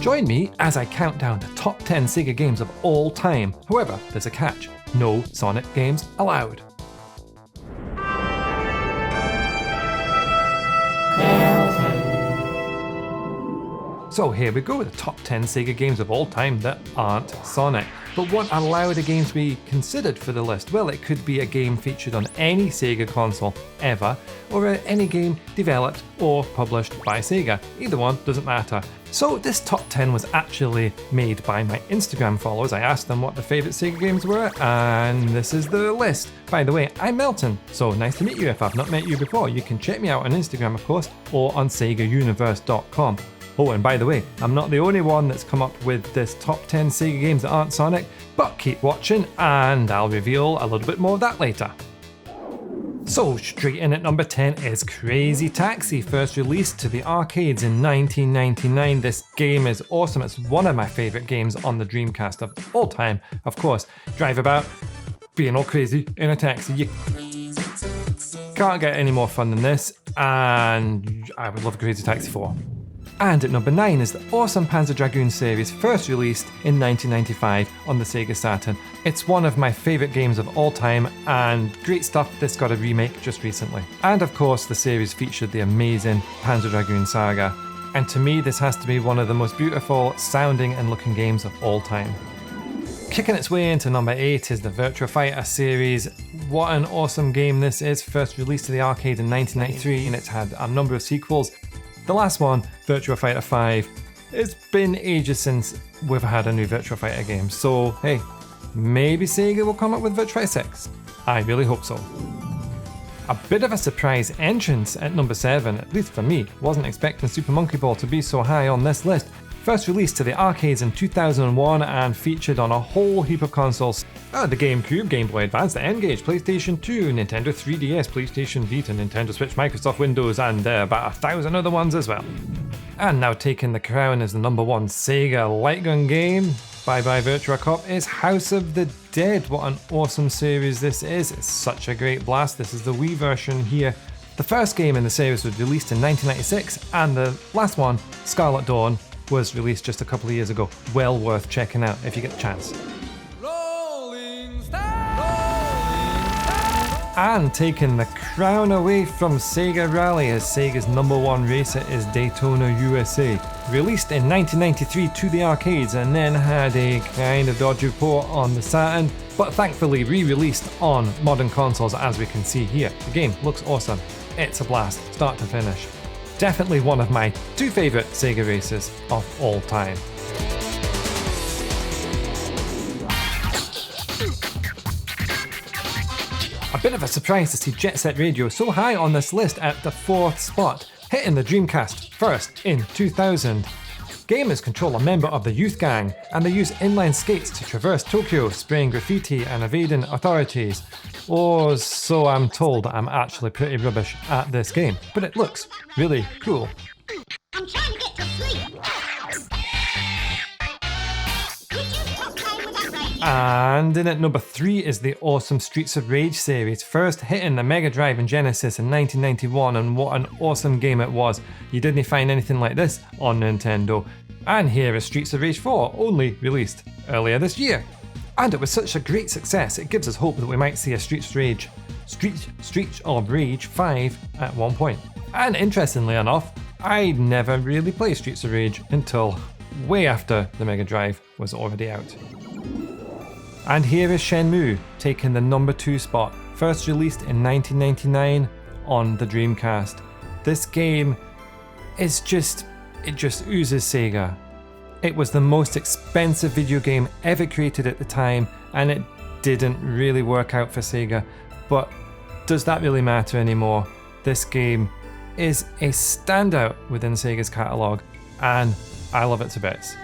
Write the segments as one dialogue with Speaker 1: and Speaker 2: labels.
Speaker 1: Join me as I count down the top 10 Sega games of all time. However, there's a catch. No Sonic games allowed. So here we go, the top 10 Sega games of all time that aren't Sonic. But what allowed a game to be considered for the list? Well, it could be a game featured on any Sega console ever, or any game developed or published by Sega. Either one, doesn't matter. So this top 10 was actually made by my Instagram followers. I asked them what their favourite Sega games were, and this is the list. By the way, I'm Melton, so nice to meet you if I've not met you before. You can check me out on Instagram, of course, or on SegaUniverse.com. Oh, and by the way, I'm not the only one that's come up with this top 10 Sega games that aren't Sonic, but keep watching and I'll reveal a little bit more of that later. So straight in at number 10 is Crazy Taxi, first released to the arcades in 1999. This game is awesome, it's one of my favourite games on the Dreamcast of all time. Of course, drive about, being all crazy in a taxi. You can't get any more fun than this, and I would love Crazy Taxi 4. And at number 9 is the awesome Panzer Dragoon series, first released in 1995 on the Sega Saturn. It's one of my favourite games of all time, and great stuff, this got a remake just recently. And of course the series featured the amazing Panzer Dragoon saga, and to me this has to be one of the most beautiful sounding and looking games of all time. Kicking its way into number 8 is the Virtua Fighter series. What an awesome game this is, first released to the arcade in 1993, and it's had a number of sequels. The last one, Virtua Fighter 5, it's been ages since we've had a new Virtua Fighter game, so hey, maybe Sega will come up with Virtua Fighter 6. I really hope so. A bit of a surprise entrance at number 7, at least for me. Wasn't expecting Super Monkey Ball to be so high on this list. First released to the arcades in 2001 and featured on a whole heap of consoles. The GameCube, Game Boy Advance, the N-Gage, PlayStation 2, Nintendo 3DS, PlayStation Vita, Nintendo Switch, Microsoft Windows, and about 1,000 other ones as well. And now taking the crown as the number 1 Sega light gun game, Bye Bye Virtua Cop, is House of the Dead. What an awesome series this is. It's such a great blast. This is the Wii version here. The first game in the series was released in 1996, and the last one, Scarlet Dawn, was released just a couple of years ago. Well worth checking out if you get the chance. And taking the crown away from Sega Rally as Sega's number 1 racer is Daytona USA. Released in 1993 to the arcades and then had a kind of dodgy port on the Saturn, but thankfully re-released on modern consoles as we can see here. The game looks awesome. It's a blast, start to finish. Definitely one of my 2 favourite Sega races of all time. A bit of a surprise to see Jet Set Radio so high on this list at the 4th spot, hitting the Dreamcast first in 2000. Gamers control a member of the Youth Gang, and they use inline skates to traverse Tokyo, spraying graffiti and evading authorities. Or so I'm told. I'm actually pretty rubbish at this game, but it looks really cool.
Speaker 2: I'm trying to get to sleep. Could you stop playing with that radio?
Speaker 1: And in at number 3 is the awesome Streets of Rage series, first hitting the Mega Drive and Genesis in 1991, and what an awesome game it was. You didn't find anything like this on Nintendo. And here is Streets of Rage 4, only released earlier this year. And it was such a great success, it gives us hope that we might see a Streets of Rage 5 at one point. And interestingly enough, I never really played Streets of Rage until way after the Mega Drive was already out. And here is Shenmue, taking the number 2 spot, first released in 1999 on the Dreamcast. This game is it just oozes Sega. It was the most expensive video game ever created at the time, and it didn't really work out for Sega, but does that really matter anymore? This game is a standout within Sega's catalogue, and I love it to bits.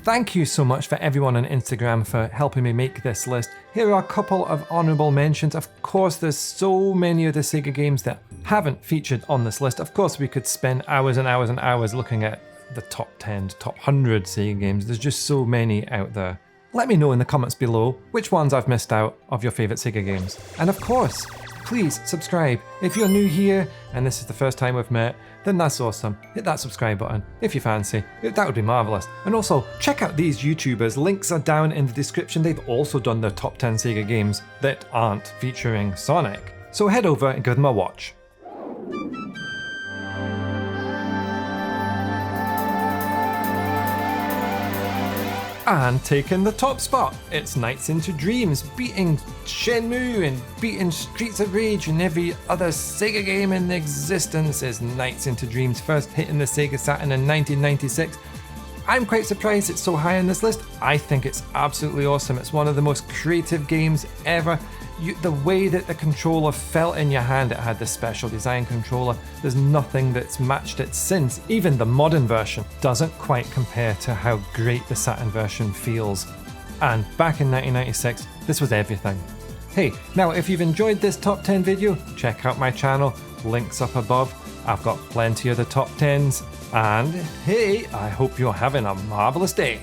Speaker 1: Thank you so much for everyone on Instagram for helping me make this list. Here are a couple of honourable mentions. Of course, there's so many of the Sega games that haven't featured on this list. Of course, we could spend hours and hours and hours looking at the top 10, top 100 Sega games. There's just so many out there. Let me know in the comments below which ones I've missed out of your favourite Sega games. And of course, please subscribe. If you're new here and this is the first time we've met, then that's awesome. Hit that subscribe button if you fancy. That would be marvellous. And also, check out these YouTubers. Links are down in the description. They've also done their top 10 Sega games that aren't featuring Sonic. So head over and give them a watch. And taking the top spot, it's Nights into Dreams, beating Shenmue and beating Streets of Rage and every other Sega game in existence is Nights into Dreams, first hitting the Sega Saturn in 1996. I'm quite surprised it's so high on this list. I think it's absolutely awesome. It's one of the most creative games ever. The way that the controller felt in your hand, it had this special design controller. There's nothing that's matched it since. Even the modern version doesn't quite compare to how great the Saturn version feels. And back in 1996, this was everything. Hey, now if you've enjoyed this top 10 video, check out my channel, links up above. I've got plenty of the top 10s. And hey, I hope you're having a marvelous day.